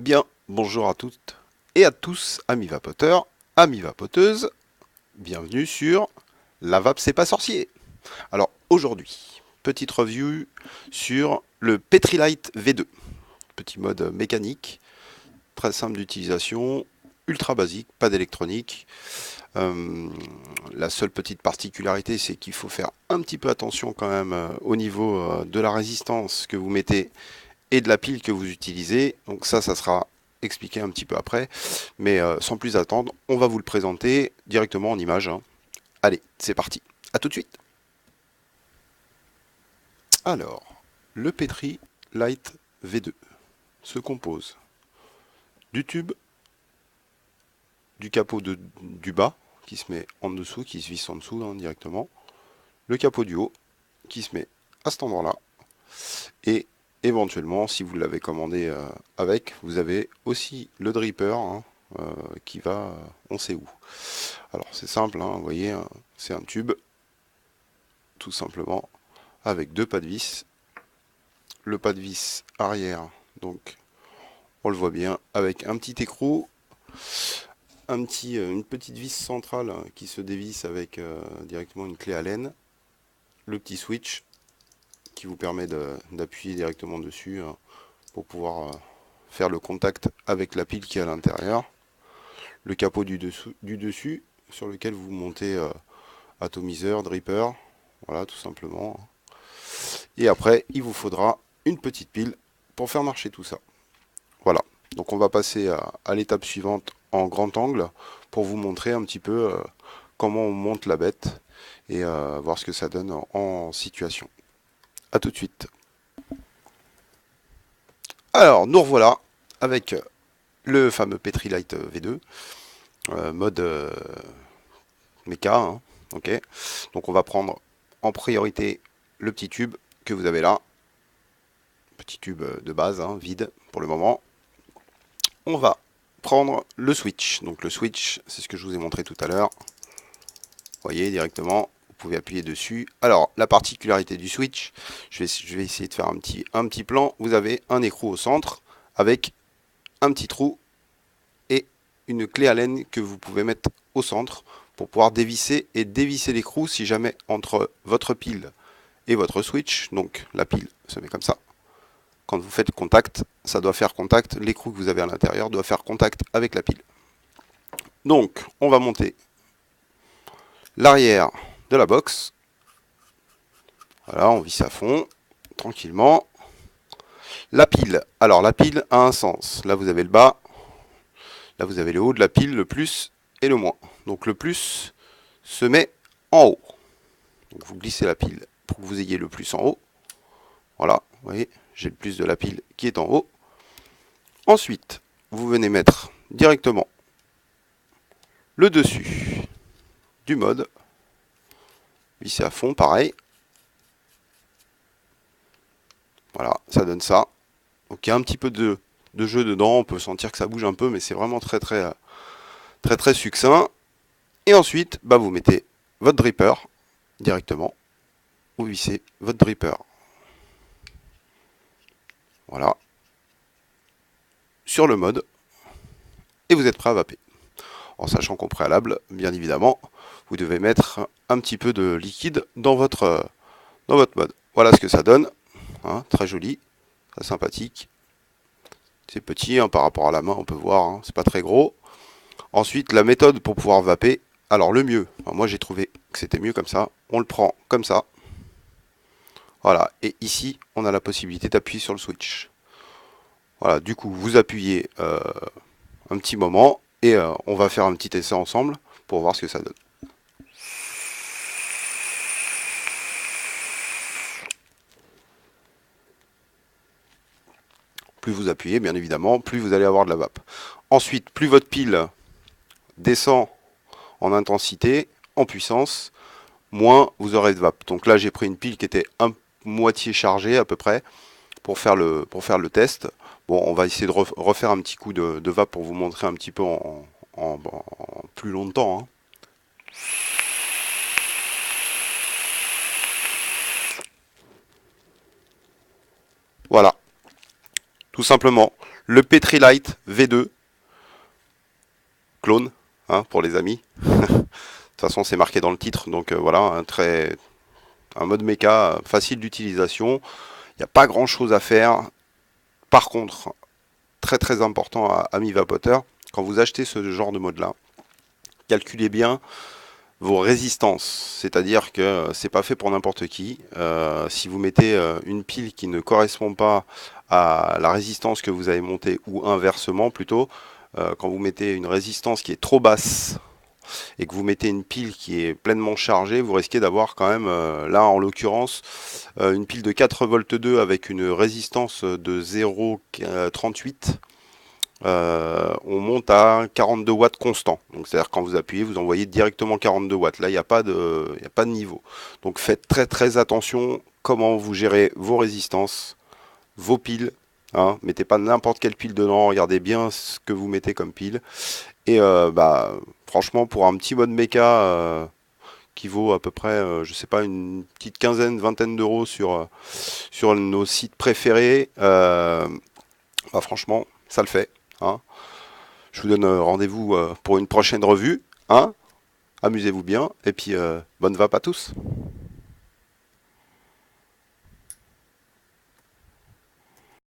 Bien, bonjour à toutes et à tous, amis vapoteurs, amis vapoteuses, bienvenue sur La Vape c'est pas sorcier. Alors aujourd'hui, petite review sur le Petrilight V2, petit mode mécanique, très simple d'utilisation, ultra basique, pas d'électronique. Euh, la seule petite particularité, c'est qu'il faut faire un petit peu attention quand même au niveau de la résistance que vous mettez et de la pile que vous utilisez. Donc ça sera expliqué un petit peu après. Mais sans plus attendre, on va vous le présenter directement en image, hein. Allez, c'est parti. A tout de suite. Alors, le Petri Light V2 se compose du tube, du capot du bas qui se met en dessous, qui se visse en dessous hein, directement, le capot du haut qui se met à cet endroit-là, et éventuellement, si vous l'avez commandé avec, vous avez aussi le dripper hein, qui va on sait où. Alors c'est simple, hein, vous voyez, hein, c'est un tube, tout simplement, avec deux pas de vis. Le pas de vis arrière, donc on le voit bien, avec un petit écrou, une petite vis centrale hein, qui se dévisse avec directement une clé Allen, le petit switch qui vous permet d'appuyer directement dessus hein, pour pouvoir faire le contact avec la pile qui est à l'intérieur, le capot du dessus sur lequel vous montez atomiseur, dripper, voilà tout simplement. Et après, il vous faudra une petite pile pour faire marcher tout ça. Voilà. Donc on va passer à l'étape suivante en grand angle pour vous montrer un petit peu comment on monte la bête et voir ce que ça donne en situation. A tout de suite. Alors nous revoilà avec le fameux Petrilight V2, mode méca. Hein, ok. Donc on va prendre en priorité le petit tube que vous avez là, petit tube de base, hein, vide pour le moment. On va prendre le switch. Donc le switch, c'est ce que je vous ai montré tout à l'heure. Vous voyez directement, vous pouvez appuyer dessus. Alors la particularité du switch, je vais essayer de faire un petit plan. Vous avez un écrou au centre avec un petit trou et une clé Allen que vous pouvez mettre au centre pour pouvoir dévisser et dévisser l'écrou si jamais entre votre pile et votre switch, donc la pile se met comme ça. Quand vous faites contact, ça doit faire contact, l'écrou que vous avez à l'intérieur doit faire contact avec la pile. Donc, on va monter l'arrière de la box. Voilà, on visse à fond, tranquillement. La pile, alors la pile a un sens. Là, vous avez le bas, là, vous avez le haut de la pile, le plus et le moins. Donc, le plus se met en haut. Donc, vous glissez la pile pour que vous ayez le plus en haut. Voilà, vous voyez, j'ai le plus de la pile qui est en haut. Ensuite, vous venez mettre directement le dessus du mode. Visser à fond, pareil. Voilà, ça donne ça. Donc il y a un petit peu de jeu dedans, on peut sentir que ça bouge un peu, mais c'est vraiment très succinct. Et ensuite, bah, vous mettez votre dripper directement. Vous vissez votre dripper. Voilà. Sur le mode. Et vous êtes prêt à vaper. En sachant qu'au préalable, bien évidemment, vous devez mettre un petit peu de liquide dans votre mode. Voilà ce que ça donne. Hein, très joli, très sympathique. C'est petit hein, par rapport à la main, on peut voir, hein, c'est pas très gros. Ensuite, la méthode pour pouvoir vaper. Alors le mieux, moi j'ai trouvé que c'était mieux comme ça. On le prend comme ça. Voilà, et ici, on a la possibilité d'appuyer sur le switch. Voilà, du coup, vous appuyez un petit moment et on va faire un petit essai ensemble pour voir ce que ça donne. Plus vous appuyez, bien évidemment, plus vous allez avoir de la vape. Ensuite, plus votre pile descend en intensité, en puissance, moins vous aurez de vape. Donc là, j'ai pris une pile qui était moitié chargée à peu près pour faire le test. Bon, on va essayer de refaire un petit coup de vape pour vous montrer un petit peu en plus longtemps. Hein. Voilà, tout simplement le Petrilight V2 clone, hein, pour les amis. De toute façon, c'est marqué dans le titre, donc voilà, un mode méca facile d'utilisation. Il n'y a pas grand chose à faire. Par contre, très très important amis vapoteurs, quand vous achetez ce genre de mode là, calculez bien vos résistances, c'est-à-dire que c'est pas fait pour n'importe qui. Si vous mettez une pile qui ne correspond pas à la résistance que vous avez montée, ou inversement plutôt, quand vous mettez une résistance qui est trop basse et que vous mettez une pile qui est pleinement chargée, vous risquez d'avoir quand même, là en l'occurrence, une pile de 4 volts 2 avec une résistance de 0,38. On monte à 42 watts constant. Donc c'est-à-dire quand vous appuyez, vous envoyez directement 42 watts. Là, il n'y a pas de niveau. Donc faites très très attention comment vous gérez vos résistances, vos piles. Hein. Mettez pas n'importe quelle pile dedans. Regardez bien ce que vous mettez comme pile. Et franchement, pour un petit mode méca qui vaut à peu près, je sais pas, une petite quinzaine, vingtaine d'euros sur nos sites préférés, franchement, ça le fait. Hein. Je vous donne rendez-vous pour une prochaine revue. Hein. Amusez-vous bien et puis bonne vape à tous.